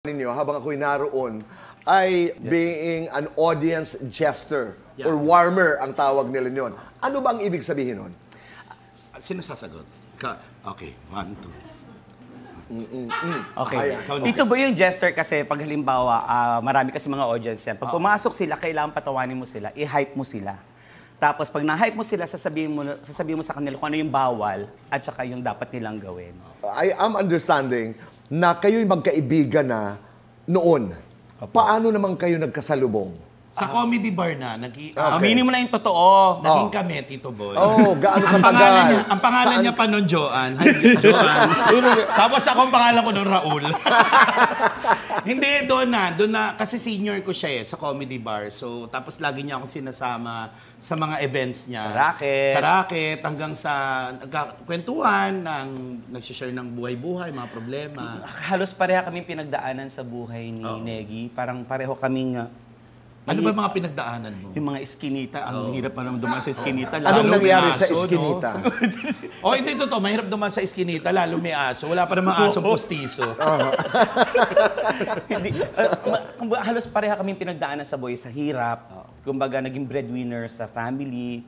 ninyo habang ako'y naroon ay being an audience jester or warmer ang tawag nila yon. Ano ba ang ibig sabihin nun? Sino sasagot? Okay, 1, 2. Okay. Tito Boy yung jester kasi pag halimbawa, marami kasi mga audience yan. Pag pumasok sila, kailangan patawanin mo sila, i-hype mo sila. Tapos pag na-hype mo sila, sasabihin mo sa kanila kung ano yung bawal at saka yung dapat nilang gawin. I am understanding na kayo'y magkaibigan na noon. Paano naman kayo nagkasalubong? Sa comedy bar na, Aminin mo na yung totoo. naging kami, Tito Boy. Gaano katagal? Ang pangalan niya pa nun, Joan. Hi, Joan. Tapos ako ang pangalan ko nun, Raul. Hindi, doon na. Kasi senior ko siya sa comedy bar. So, tapos lagi niya akong sinasama sa mga events niya. Sa racket. Hanggang sa kwentuhan, nagsishare ng buhay-buhay, mga problema. Halos pareha kaming pinagdaanan sa buhay ni Negi. Parang pareho kaming... Ano ba mga pinagdaanan mo? Yung mga iskinita, ang hirap pa naman dumaan sa iskinita. Anong nangyari sa iskinita? Hindi totoo, mahirap dumaan sa iskinita, lalo may aso. Wala pa namang asong postiso. Halos pareha kaming pinagdaanan sa buhay sa hirap. Kumbaga, naging breadwinner sa family.